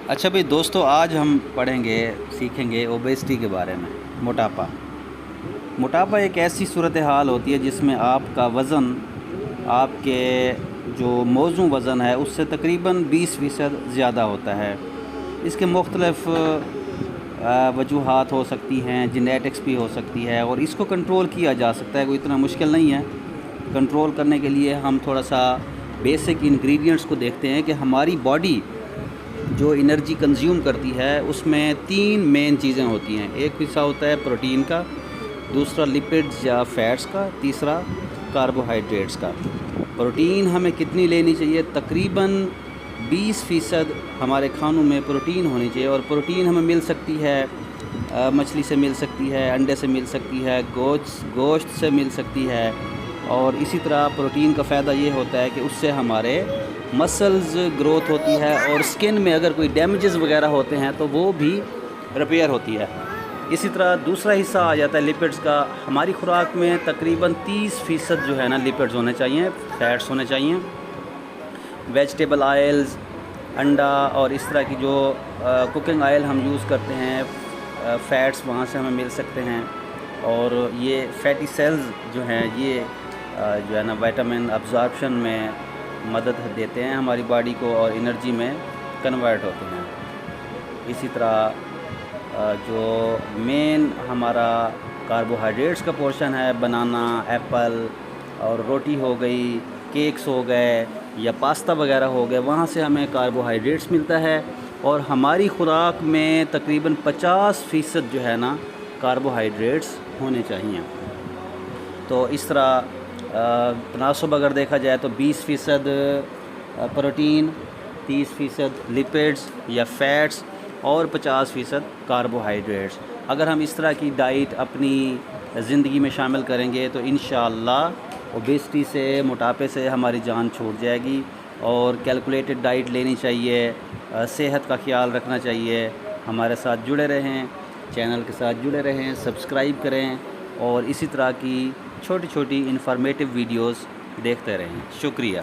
اچھا بھائی دوستو، آج ہم سیکھیں گے اوبیسٹی کے بارے میں۔ موٹاپا ایک ایسی صورتحال ہوتی ہے جس میں آپ کا وزن آپ کے جو موزوں وزن ہے اس سے تقریباً 20% زیادہ ہوتا ہے۔ اس کے مختلف وجوہات ہو سکتی ہیں، جینیٹکس بھی ہو سکتی ہے، اور اس کو کنٹرول کیا جا سکتا ہے، کوئی اتنا مشکل نہیں ہے۔ کنٹرول کرنے کے لیے ہم تھوڑا سا بیسک انگریڈینٹس کو دیکھتے ہیں کہ ہماری باڈی جو انرجی کنزیوم کرتی ہے اس میں 3 مین چیزیں ہوتی ہیں۔ ایک حصہ ہوتا ہے پروٹین کا، دوسرا لپڈز یا فیٹس کا، تیسرا کاربوہائیڈریٹس کا۔ پروٹین ہمیں کتنی لینی چاہیے؟ تقریباً 20% ہمارے کھانوں میں پروٹین ہونی چاہیے، اور پروٹین ہمیں مل سکتی ہے مچھلی سے، مل سکتی ہے انڈے سے، مل سکتی ہے گوشت سے، مل سکتی ہے۔ اور اسی طرح پروٹین کا فائدہ یہ ہوتا ہے کہ اس سے ہمارے مسلز گروتھ ہوتی ہے، اور سکن میں اگر کوئی ڈیمیجز وغیرہ ہوتے ہیں تو وہ بھی ریپیئر ہوتی ہے۔ اسی طرح دوسرا حصہ آ جاتا ہے لپڈز کا۔ ہماری خوراک میں تقریباً 30% جو ہے نا لپڈز ہونے چاہیے، فیٹس ہونے چاہیے۔ ویجیٹیبل آئلز، انڈا اور اس طرح کی جو کوکنگ آئل ہم یوز کرتے ہیں، فیٹس وہاں سے ہمیں مل سکتے ہیں۔ اور یہ فیٹی سیلز جو ہیں یہ جو ہے نا وائٹامن ابزارپشن میں مدد دیتے ہیں ہماری باڈی کو، اور انرجی میں کنورٹ ہوتے ہیں۔ اسی طرح جو مین ہمارا کاربوہائیڈریٹس کا پورشن ہے، بنانا، ایپل اور روٹی ہو گئی، کیکس ہو گئے یا پاستا وغیرہ ہو گئے، وہاں سے ہمیں کاربوہائیڈریٹس ملتا ہے۔ اور ہماری خوراک میں تقریباً 50% جو ہے نا کاربوہائیڈریٹس ہونے چاہیے۔ تو اس طرح تناسب اگر دیکھا جائے تو 20% پروٹین، 30% لپڈز یا فیٹس اور 50% کاربوہائیڈریٹس۔ اگر ہم اس طرح کی ڈائٹ اپنی زندگی میں شامل کریں گے تو انشاءاللہ اوبیسٹی سے، موٹاپے سے ہماری جان چھوٹ جائے گی۔ اور کیلکولیٹڈ ڈائٹ لینی چاہیے، صحت کا خیال رکھنا چاہیے۔ ہمارے ساتھ جڑے رہیں، چینل کے ساتھ جڑے رہیں، سبسکرائب کریں، اور اسی طرح کی چھوٹی چھوٹی انفارمیٹیو ویڈیوز دیکھتے رہیں۔ شکریہ۔